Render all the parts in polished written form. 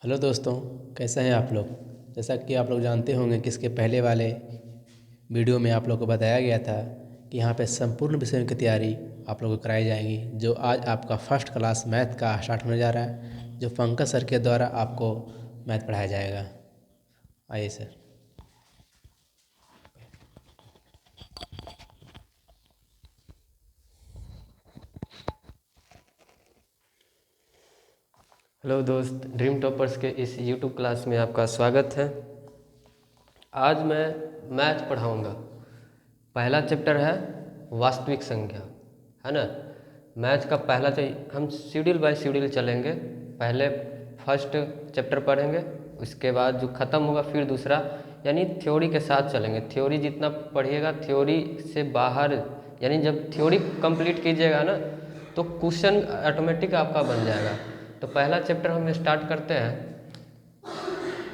Hello दोस्तों, कैसे हैं आप लोग। जैसा कि आप लोग जानते होंगे कि इसके पहले वाले वीडियो में आप लोग को बताया गया था कि यहाँ पे संपूर्ण विषयों की तैयारी आप लोगों को कराई जाएगी। जो आज आपका फर्स्ट क्लास मैथ का स्टार्ट होने जा रहा है, जो पंकज सर के द्वारा आपको मैथ पढ़ाया जाएगा। आइए सर। हेलो दोस्त, ड्रीम टॉपर्स के इस यूट्यूब क्लास में आपका स्वागत है। आज मैं मैथ पढ़ाऊंगा। पहला चैप्टर है वास्तविक संख्या, है ना। मैथ का पहला हम शेड्यूल बाय शेड्यूल चलेंगे। पहले फर्स्ट चैप्टर पढ़ेंगे, उसके बाद जो ख़त्म होगा फिर दूसरा, यानी थ्योरी के साथ चलेंगे। थ्योरी जितना पढ़िएगा, थ्योरी से बाहर, यानी जब थ्योरी कंप्लीट कीजिएगा ना तो क्वेश्चन ऑटोमेटिक आपका बन जाएगा। तो पहला चैप्टर हम स्टार्ट करते हैं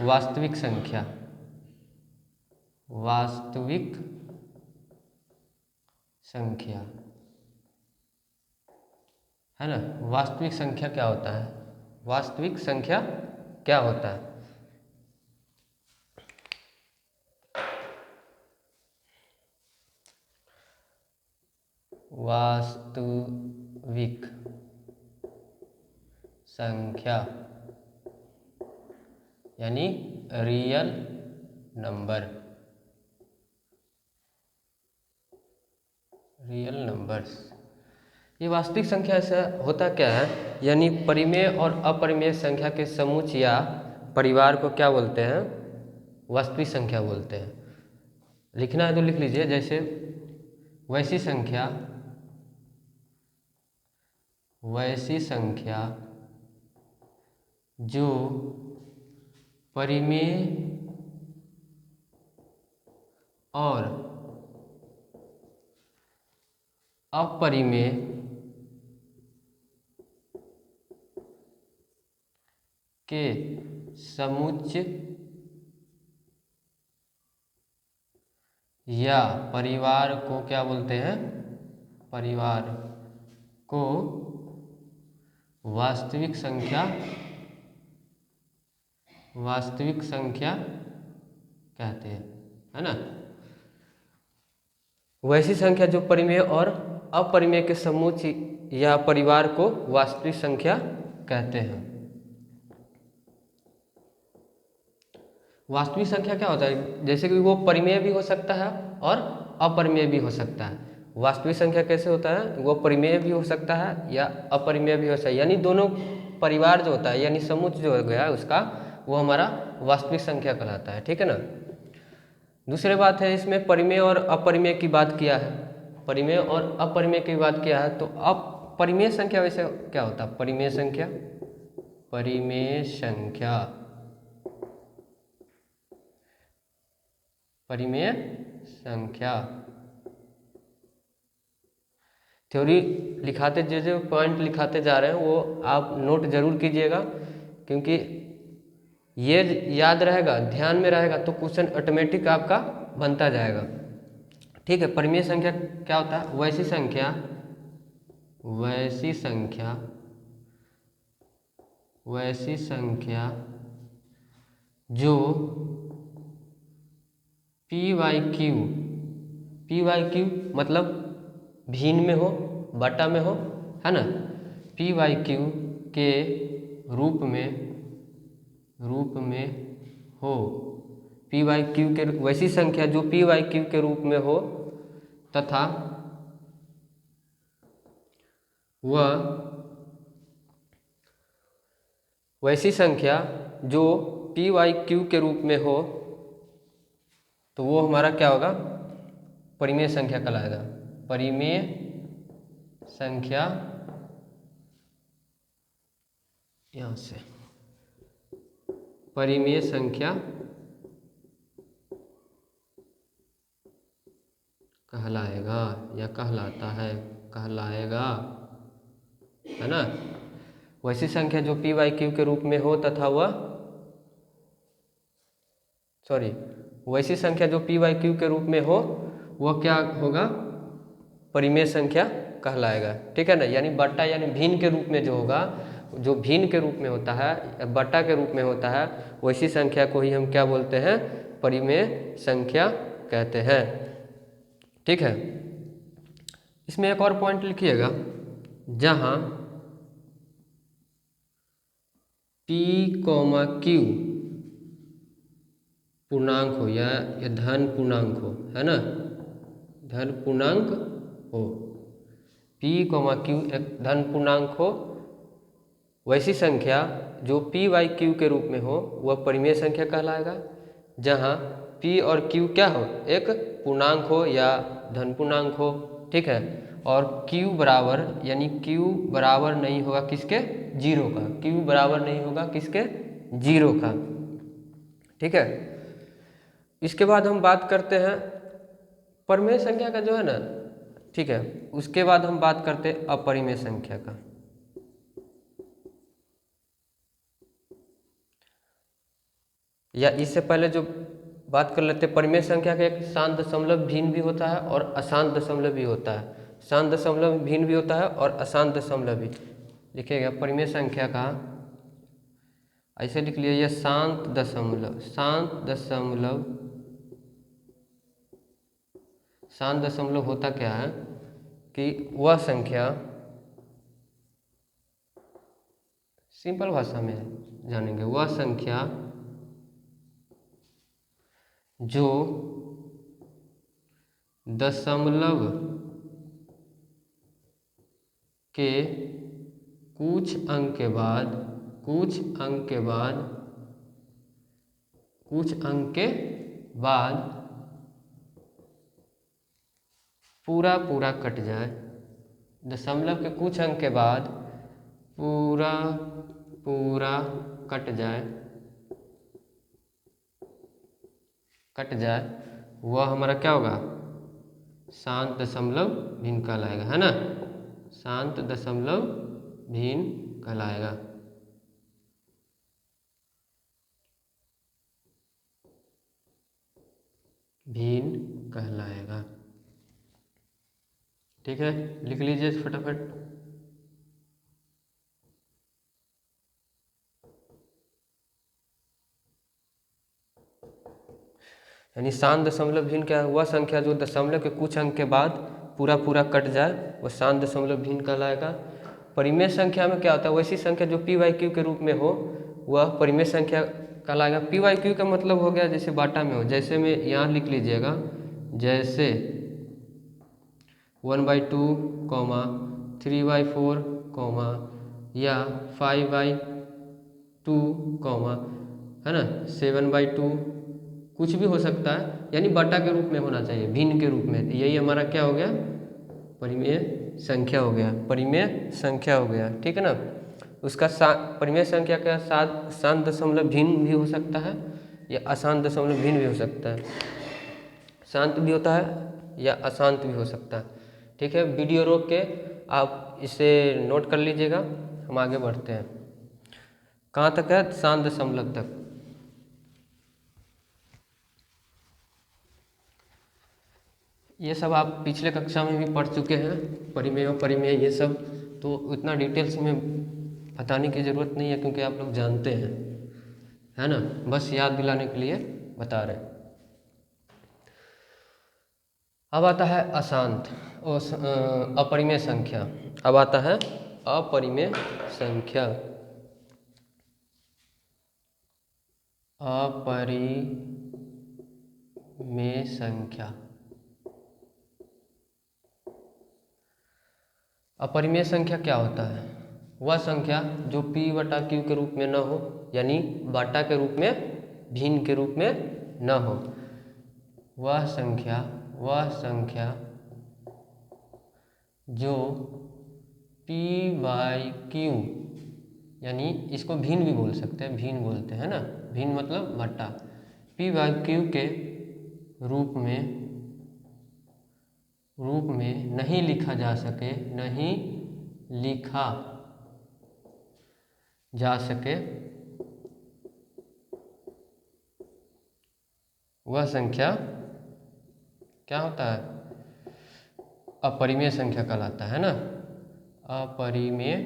वास्तविक संख्या। वास्तविक संख्या, है ना। वास्तविक संख्या क्या होता है? वास्तविक संख्या क्या होता है? वास्तविक संख्या यानी रियल नंबर, रियल नंबर्स। ये वास्तविक संख्या ऐसा होता क्या है, यानी परिमेय और अपरिमेय संख्या के समुच्चय या परिवार को क्या बोलते हैं? वास्तविक संख्या बोलते हैं। लिखना है तो लिख लीजिए। जैसे वैसी संख्या, वैसी संख्या जो परिमेय और अपरिमेय के समुच्चय या परिवार को क्या बोलते हैं? परिवार को वास्तविक संख्या, वास्तविक संख्या कहते हैं, है ना। वैसी संख्या जो परिमेय और अपरिमेय के समुच्चय या परिवार को वास्तविक संख्या कहते हैं। वास्तविक संख्या क्या होता है? जैसे कि वो परिमेय भी हो सकता है और अपरिमेय भी हो सकता है। वास्तविक संख्या कैसे होता है? वो परिमेय भी हो सकता है या अपरिमेय भी हो सकता है, यानी दोनों परिवार जो होता है, यानी समुच्चय जो हो गया उसका, वो हमारा वास्तविक संख्या कहलाता है। ठीक है ना। दूसरी बात है, इसमें परिमेय और अपरिमेय की बात किया है। परिमेय और अपरिमेय की बात किया है, तो अपरिमेय संख्या वैसे क्या होता है? परिमेय संख्या, परिमेय संख्या, परिमेय संख्या। थ्योरी लिखाते जो जो पॉइंट लिखाते जा रहे हैं वो आप नोट जरूर कीजिएगा, क्योंकि ये याद रहेगा, ध्यान में रहेगा तो क्वेश्चन ऑटोमेटिक आपका बनता जाएगा। ठीक है। परिमेय संख्या क्या होता है? वैसी संख्या, वैसी संख्या, वैसी संख्या जो P by Q, P by Q मतलब भिन्न में हो, बटा में हो, है ना। पी वाई क्यू के रूप में, रूप में हो। पी वाई क्यू के वैसी संख्या जो पी वाई क्यू के रूप में हो तथा वह वैसी संख्या जो पी वाई क्यू के रूप में हो, तो वो हमारा क्या होगा? परिमेय संख्या कहलाएगा। परिमेय संख्या, यहाँ से परिमेय संख्या कहलाएगा या कहलाता है, कहलाएगा, है ना। वैसी संख्या जो पी वाई क्यू के रूप में हो तथा वह, वैसी संख्या जो पी वाई क्यू के रूप में हो वह क्या होगा? परिमेय संख्या कहलाएगा। ठीक है ना। यानी बट्टा यानी भिन्न के रूप में जो होगा जो भिन्न के रूप में होता है या बटा के रूप में होता है, वैसी संख्या को ही हम क्या बोलते हैं, परिमेय संख्या कहते हैं। ठीक है, इसमें एक और पॉइंट लिखिएगा, जहाँ P, Q पूर्णांक हो या धन पूर्णांक हो, है ना, धन पूर्णांक हो, P, Q एक धन पूर्णांक हो, वैसी संख्या जो P/Q के रूप में हो वह परिमेय संख्या कहलाएगा। जहाँ P और Q क्या हो, एक पूर्णांक हो या धन पूर्णांक हो। ठीक है, और Q बराबर, यानी Q बराबर नहीं होगा किसके, जीरो का, Q बराबर नहीं होगा किसके, जीरो का। ठीक है, इसके बाद हम बात करते हैं परिमेय संख्या का जो है ना, ठीक है, उसके बाद हम बात करते हैं अपरिमेय संख्या का। या इससे पहले जो बात कर लेते हैं, परिमेय संख्या का एक शांत दशमलव भिन्न भी होता है और अशांत दशमलव भी होता है। शांत दशमलव भिन्न भी होता है और अशांत दशमलव भी। लिखिएगा परिमेय संख्या का, ऐसे लिख लिया, यह शांत दशमलव, शांत दशमलव, शांत दशमलव होता क्या है कि वह संख्या, सिंपल भाषा में जानेंगे, वह संख्या जो दशमलव के कुछ अंक के बाद, कुछ अंक के बाद, कुछ अंक के बाद पूरा पूरा कट जाए, दशमलव के कुछ अंक के बाद पूरा पूरा कट जाए, कट जाए, वह हमारा क्या होगा, शांत दशमलव भिन्न कहलाएगा, है ना, शांत दशमलव भिन्न कहलाएगा। भिन्न कहलाएगा। ठीक है, लिख लीजिए फटाफट। यानी शांत दशमलव भिन्न क्या है, वह संख्या जो दशमलव के कुछ अंक के बाद पूरा पूरा कट जाए, वह शांत दशमलव भिन्न कहलाएगा। परिमेय संख्या में क्या होता है, वैसी संख्या जो P/Q के रूप में हो वह परिमेय संख्या कहलाएगा। P/Q का मतलब हो गया जैसे बाटा में हो, जैसे में यहाँ लिख लीजिएगा, जैसे 1/2, 3/4, या 5/2, है ना, 7/2, कुछ भी हो सकता है, यानी बटा के रूप में होना चाहिए, भिन्न के रूप में। यही हमारा क्या हो गया, परिमेय संख्या हो गया, परिमेय संख्या हो गया। ठीक है ना, उसका परिमेय संख्या का शांत दशमलव भिन्न भी हो सकता है या अशांत दशमलव भिन्न भी हो सकता है, शांत भी होता है या अशांत भी हो सकता है। ठीक है, वीडियो रोक के आप इसे नोट कर लीजिएगा, हम आगे बढ़ते हैं। कहाँ तक है, शांत दशमलव तक। ये सब आप पिछले कक्षा में भी पढ़ चुके हैं, परिमेय और परिमेय ये सब, तो इतना डिटेल्स में बताने की ज़रूरत नहीं है क्योंकि आप लोग जानते हैं, है ना, बस याद दिलाने के लिए बता रहे हैं। अब आता है अशांत और अपरिमेय संख्या। अब आता है अपरिमेय संख्या। अपरिमेय संख्या, अपरिमेय संख्या क्या होता है, वह संख्या जो P/Q के रूप में न हो, यानी बाटा के रूप में, भिन्न के रूप में न हो, वह संख्या जो P/Q, यानी इसको भिन्न भी बोल सकते हैं, भिन्न बोलते हैं ना, भिन्न मतलब बटा, P/Q के रूप में नहीं लिखा जा सके, नहीं लिखा जा सके, वह संख्या क्या होता है, अपरिमेय संख्या कहलाता है ना, अपरिमेय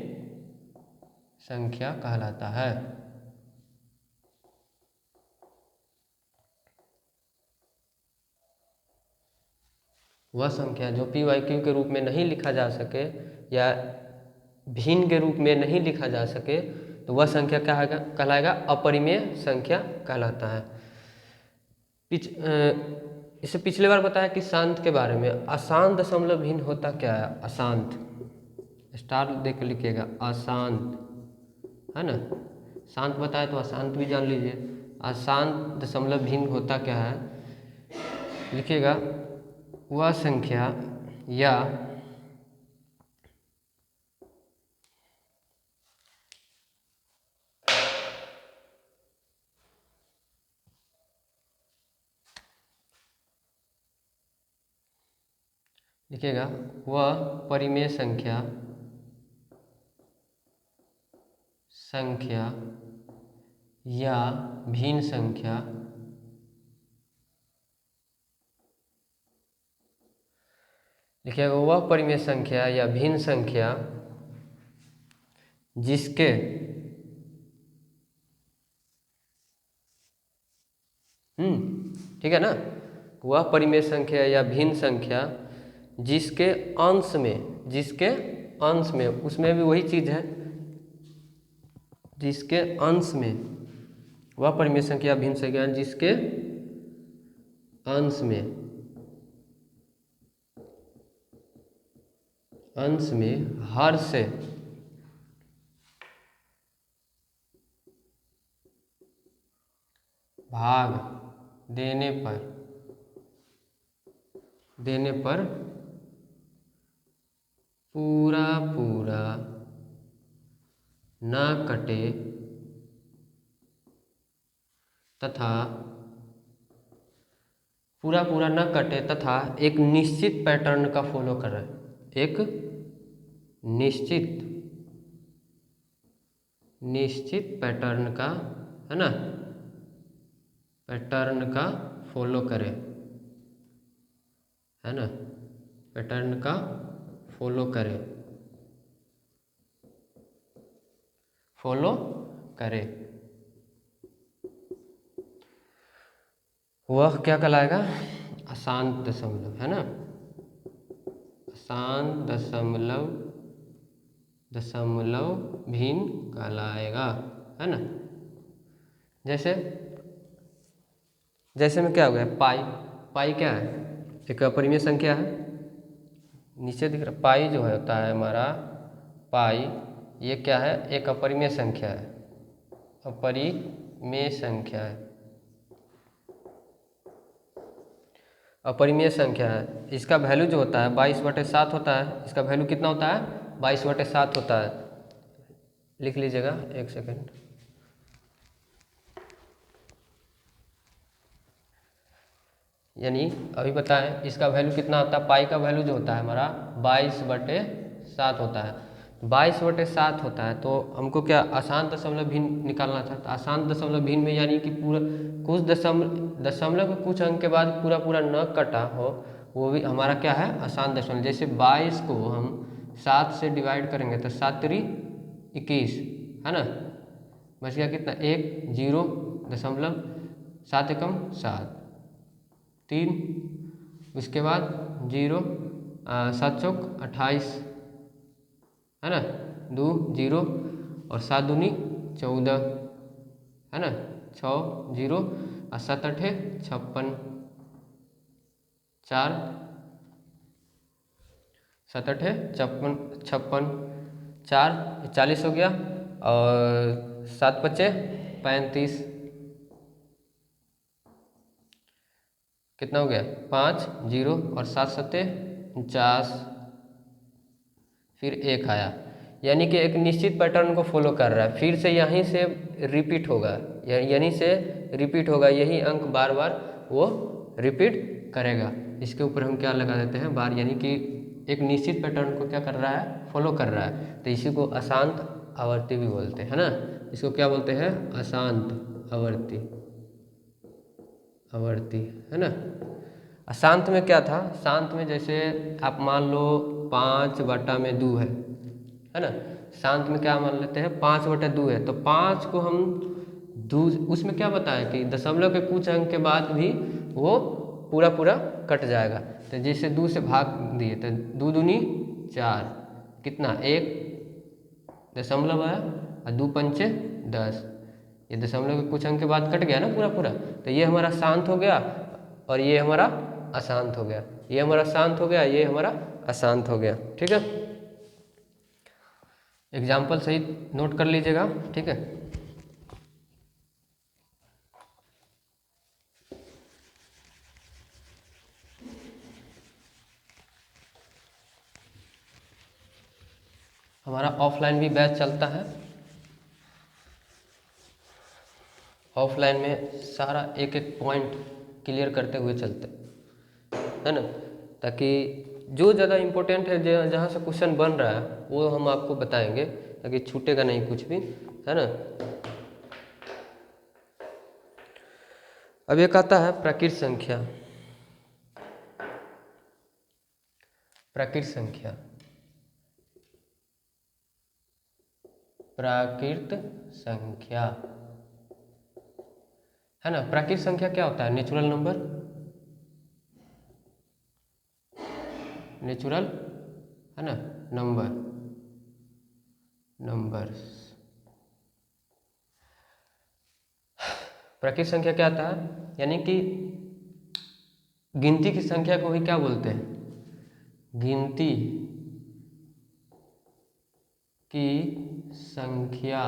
संख्या कहलाता है। वह संख्या जो पी वाई क्यू के रूप में नहीं लिखा जा सके या भिन्न के रूप में नहीं लिखा जा सके तो वह संख्या क्या कहलाएगा? अपरिमेय संख्या कहलाता है। इससे पिछले बार बताया कि शांत के बारे में। अशांत दशमलव भिन्न होता क्या है? अशांत, स्टार देख के लिखिएगा, अशांत, है ना। शांत बताया तो अशांत भी जान लीजिए। अशांत दशमलव भिन्न होता क्या है? लिखिएगा, वह संख्या या लिखिएगा, वह परिमेय संख्या या भिन्न संख्या लिखिएगा, वह परिमेय संख्या या भिन्न संख्या जिसके ठीक है ना। वह परिमेय संख्या या भिन्न संख्या जिसके अंश में उसमें भी वही चीज़ है, जिसके अंश में, वह परिमेय संख्या भिन्न संख्या जिसके अंश में हर से भाग देने पर पूरा ना कटे तथा एक निश्चित पैटर्न का फॉलो कर रहा है, एक निश्चित पैटर्न का, है ना, पैटर्न का फॉलो करे, है ना, पैटर्न का फॉलो करे, वह क्या कहलाएगा? अशांत दशमलव, है ना, अशांत दशमलव भिन्न कहलाएगा, है ना। जैसे में क्या हो गया? पाई क्या है? एक अपरिमेय संख्या है, नीचे दिख रहा पाई जो है होता है हमारा पाई, ये क्या है? एक अपरिमेय संख्या है, अपरिमेय संख्या है। इसका वैल्यू जो होता है 22/7 होता है। इसका वैल्यू कितना होता है? 22/7 होता है। लिख लीजिएगा, एक सेकेंड। यानी अभी बताएं इसका वैल्यू कितना होता है? पाई का वैल्यू जो होता है हमारा 22/7 होता है। 22/7 होता है तो हमको क्या अशांत दशमलव भिन्न निकालना था। तो अशांत दशमलव भिन्न में यानी कि पूरा कुछ दशमलव के कुछ अंक के बाद पूरा न कटा हो, वो भी हमारा क्या है? अशांत दशमलव। जैसे 22 को हम 7 से डिवाइड करेंगे तो 7 3 21, है ना, बच गया कितना? 1 0.7 एकम 7 3, उसके बाद 0 7 चौक 28, है ना, 2 0 और 7 दूनी 14, है ना, 6 0 और 7 8 56, 4 7 8 56 4 40 हो गया और 7 5 35, कितना हो गया? 5 0 और 7 7 49, फिर 1 आया। यानी कि एक निश्चित पैटर्न को फॉलो कर रहा है। फिर से यहीं से रिपीट होगा, यही अंक बार बार वो रिपीट करेगा। इसके ऊपर हम क्या लगा देते हैं? बार, यानी कि एक निश्चित पैटर्न को क्या कर रहा है? फॉलो कर रहा है। तो इसी को अशांत आवर्ती भी बोलते हैं, है ना। इसको क्या बोलते हैं? अशांत आवर्ती, है ना। अशांत में क्या था? शांत में जैसे आप मान लो 5/2 है ना। शांत में क्या मान लेते हैं 5/2 है, तो 5 को हम उसमें क्या बताया कि दशमलव के कुछ अंक के बाद भी वो पूरा पूरा कट जाएगा। तो जैसे 2 से भाग दिए तो 2 दूनी 4, कितना 1 दशमलव है और 2 पंचे 10, ये दशमलव के कुछ अंक के बाद कट गया ना पूरा पूरा, तो ये हमारा शांत हो गया और ये हमारा अशांत हो गया, ये हमारा शांत हो गया, ये हमारा अशांत हो गया। ठीक है, एग्जाम्पल सही नोट कर लीजिएगा। ठीक है, हमारा ऑफलाइन भी बैच चलता है। ऑफलाइन में सारा एक एक पॉइंट क्लियर करते हुए चलते है ना, ताकि जो ज़्यादा इम्पोर्टेंट है, जहाँ से क्वेश्चन बन रहा है वो हम आपको बताएंगे, ताकि छूटेगा नहीं कुछ भी, है ना। अब एक आता है प्राकृत संख्या। प्राकृत संख्या, प्राकृत संख्या है ना। प्राकृत संख्या क्या होता है? नेचुरल नंबर, नेचुरल है ना, नंबर, नंबर्स। प्राकृत संख्या क्या आता है? यानी कि गिनती की संख्या को ही क्या बोलते हैं? गिनती की संख्या,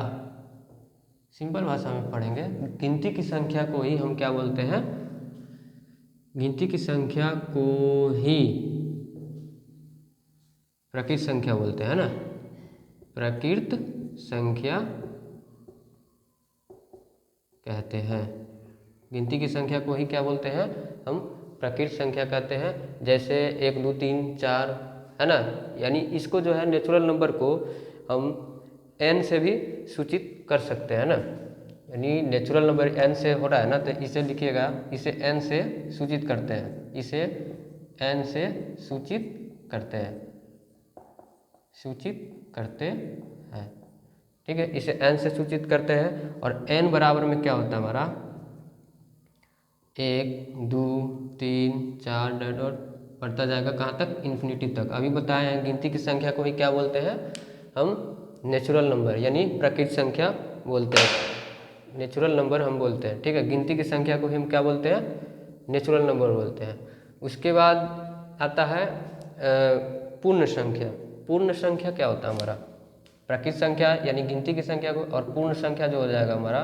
सिंपल भाषा में पढ़ेंगे, गिनती की संख्या को ही हम क्या बोलते हैं? गिनती की संख्या को ही प्राकृत संख्या बोलते हैं ना। प्राकृत संख्या कहते हैं, गिनती की संख्या को ही क्या बोलते हैं? हम प्राकृत संख्या कहते हैं। जैसे 1 2 3 4 है ना, यानी इसको जो है नेचुरल नंबर को हम n से भी सूचित कर सकते हैं ना। यानी नेचुरल नंबर n से हो रहा है ना, तो इसे लिखिएगा, इसे n से सूचित करते हैं, इसे n से सूचित करते हैं, सूचित करते हैं। ठीक है, इसे n से सूचित करते हैं। और n बराबर में क्या होता है हमारा? 1 2 3 4 डॉट बढ़ता जाएगा कहाँ तक? इन्फिनिटी तक। अभी बताए हैं गिनती की संख्या को ही क्या बोलते हैं? हम नेचुरल नंबर यानी प्राकृत संख्या बोलते हैं, नेचुरल नंबर हम बोलते हैं। ठीक है, गिनती की संख्या को हम क्या बोलते हैं? नेचुरल नंबर बोलते हैं। उसके बाद आता है पूर्ण संख्या। पूर्ण संख्या क्या होता है हमारा? प्राकृत संख्या यानी गिनती की संख्या को, और पूर्ण संख्या जो हो जाएगा हमारा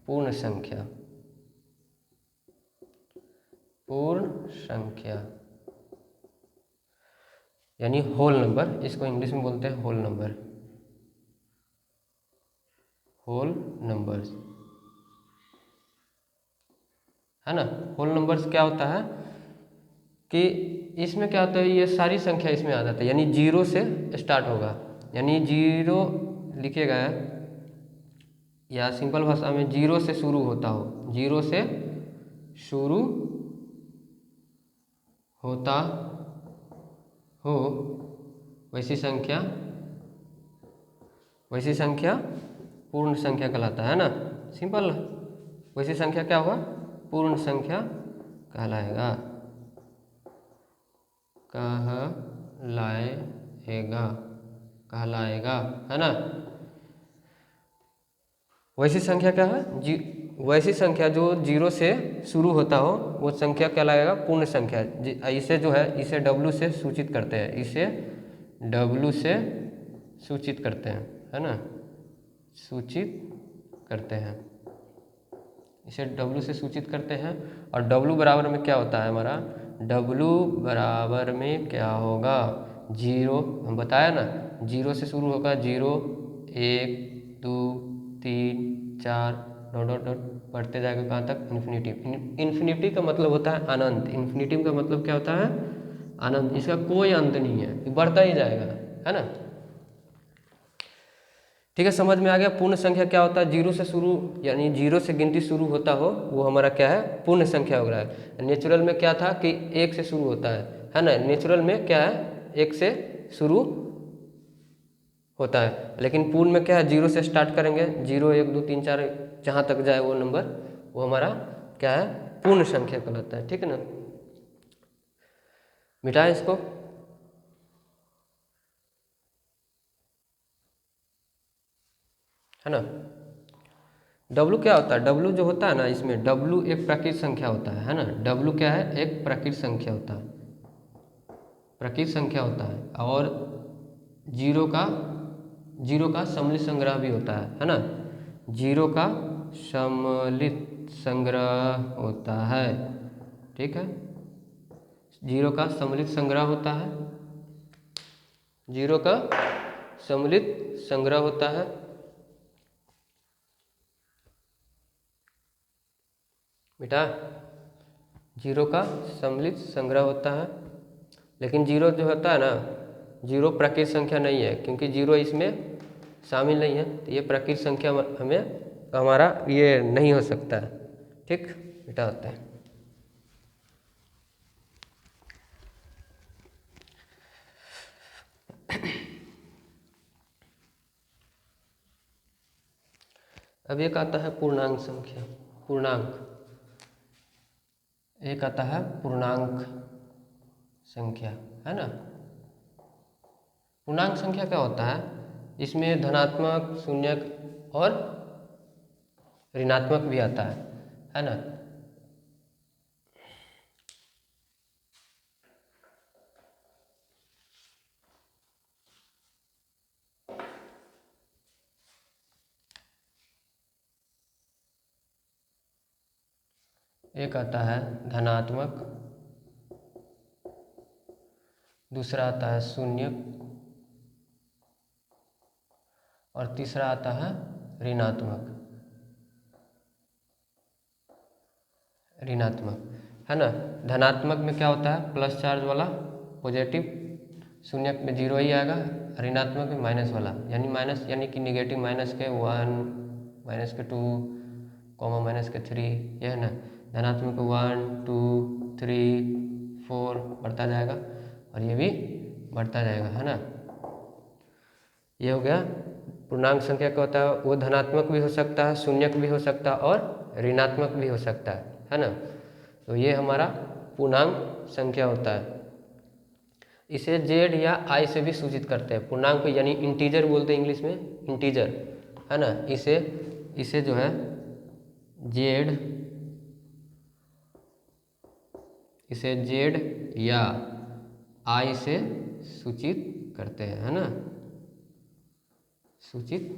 पूर्ण संख्या, पूर्ण संख्या यानी होल नंबर, इसको इंग्लिश में बोलते हैं होल नंबर, होल नंबर्स है ना। होल नंबर्स क्या होता है कि इसमें क्या होता है? ये सारी संख्या इसमें आ जाता है, यानी 0 से स्टार्ट होगा, यानी 0 लिखिएगा, या सिंपल भाषा में 0 से शुरू होता हो, 0 से शुरू होता हो वैसी संख्या, वैसी संख्या पूर्ण संख्या कहलाता है ना। सिंपल, वैसी संख्या क्या होगा? पूर्ण संख्या कहलाएगा, कहलाएगा, कहलाएगा है ना। वैसी संख्या क्या है? वैसी संख्या जो 0 से शुरू होता हो वो संख्या कहलाएगा पूर्ण संख्या। इसे जो है, इसे W से सूचित करते हैं, इसे W से सूचित करते हैं, है ना, सूचित करते हैं, इसे W से सूचित करते हैं। और W बराबर में क्या होता है हमारा? W बराबर में क्या होगा? 0, हम बताया ना, 0 से शुरू होगा, 0 1 2 3 4 डॉट डॉट डॉट बढ़ते जाएगा कहाँ तक? इन्फिनिटी। इन्फिनिटी का मतलब होता है अनंत, इन्फिनिटी का मतलब क्या होता है? अनंत, इसका कोई अंत नहीं है, ये बढ़ता ही जाएगा, है ना। ठीक है, समझ में आ गया? पूर्ण संख्या क्या होता है? 0 से शुरू, यानी 0 से गिनती शुरू होता हो वो हमारा क्या है? पूर्ण संख्या हो रहा है। नेचुरल में क्या था कि 1 से शुरू होता है ना। नेचुरल में क्या है? 1 से शुरू होता है। लेकिन पूर्ण में क्या है, 0 से स्टार्ट करेंगे, 0 1 2 3 4 जहाँ तक जाए वो नंबर, वो हमारा क्या है, पूर्ण संख्या कहलाता है। ठीक है ना, मिटाएं इसको। है ना, W क्या होता है, W जो होता है ना, इसमें W एक प्राकृत संख्या होता है ना। W क्या है, एक प्राकृत संख्या होता है, प्राकृत संख्या होता है। और जीरो का सम्मिलित संग्रह भी होता है ना। जीरो का सम्मिलित संग्रह होता है। ठीक है, जीरो का सम्मिलित संग्रह होता है, जीरो का सम्मिलित संग्रह होता है। बेटा, जीरो का सम्मिलित संग्रह होता है। लेकिन जीरो जो होता है ना, जीरो प्राकृत संख्या नहीं है, क्योंकि जीरो इसमें शामिल नहीं है, तो ये प्राकृत संख्या हमें हमारा ये नहीं हो सकता है। ठीक बेटा, होता है। अब एक आता है पूर्णांक संख्या, पूर्णांक, एक आता है पूर्णांक संख्या, है ना। पूर्णांक संख्या क्या होता है, इसमें धनात्मक, शून्यक और ऋणात्मक भी आता है ना। एक आता है धनात्मक, दूसरा आता है शून्यक और तीसरा आता है ऋणात्मक, ऋणात्मक, है ना। धनात्मक में क्या होता है, प्लस चार्ज वाला, पॉजिटिव। शून्यक में 0 ही आएगा, ऋणात्मक में माइनस वाला, यानी माइनस, यानी कि निगेटिव, माइनस के 1, माइनस के 2, कॉमा माइनस के 3, यह है ना। धनात्मक 1 2 3 4 बढ़ता जाएगा, और ये भी बढ़ता जाएगा, है ना। ये हो गया पूर्णांक संख्या क्या होता है, वो धनात्मक भी हो सकता है, शून्यक भी हो सकता है और ऋणात्मक भी हो सकता है ना। तो ये हमारा पूर्णांक संख्या होता है। इसे जेड या आई से भी सूचित करते हैं। पूर्णांक को यानी इंटीजर बोलते हैं इंग्लिश में, इंटीजर, है ना। इसे जो है जेड, इसे जेड या आई से सूचित करते हैं, है ना, सूचित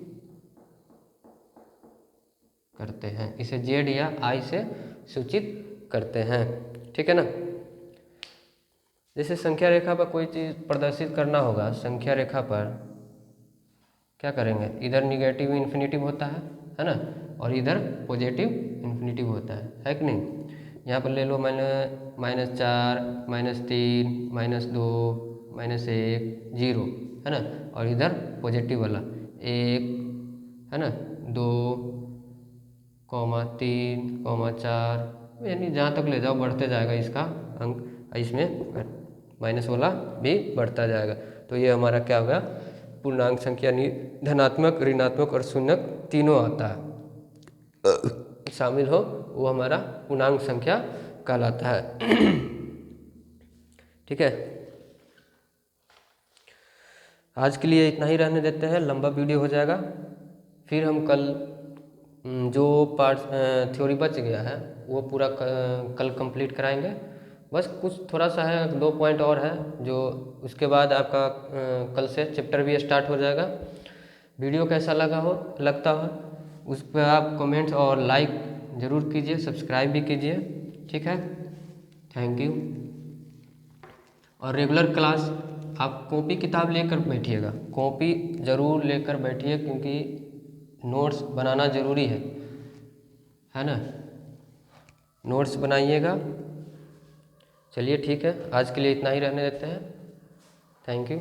करते हैं। इसे जेड या आई से सूचित करते हैं। ठीक है ना। जैसे संख्या रेखा पर कोई चीज़ प्रदर्शित करना होगा, संख्या रेखा पर क्या करेंगे, इधर निगेटिव इन्फिनिटिव होता है ना, और इधर पॉजिटिव इन्फिनिटिव होता है कि नहीं। यहाँ पर ले लो मैंने -4, -3, -2, -1, 0, है ना, और इधर पॉजिटिव वाला 1, है ना, 2, 3, 4, यानी जहाँ तक ले जाओ बढ़ते जाएगा इसका अंक, इसमें माइनस वाला भी बढ़ता जाएगा। तो ये हमारा क्या होगा, पूर्णांक संख्या, धनात्मक, ऋणात्मक और शून्यक तीनों आता है, शामिल हो, वो हमारा पूर्णांक संख्या कहलाता है। ठीक है, आज के लिए इतना ही रहने देते हैं, लंबा वीडियो हो जाएगा। फिर हम कल जो पार्ट थ्योरी बच गया है वो पूरा कल कंप्लीट कराएंगे। बस कुछ थोड़ा सा है, 2 पॉइंट और है, जो उसके बाद आपका कल से चैप्टर भी स्टार्ट हो जाएगा। वीडियो कैसा लगता हो उस पर आप कमेंट्स और लाइक ज़रूर कीजिए, सब्सक्राइब भी कीजिए। ठीक है, थैंक यू। और रेगुलर क्लास आप कॉपी किताब लेकर बैठिएगा, कॉपी ज़रूर लेकर बैठिए, क्योंकि नोट्स बनाना ज़रूरी है ना, नोट्स बनाइएगा। चलिए ठीक है, आज के लिए इतना ही रहने देते हैं। Thank you.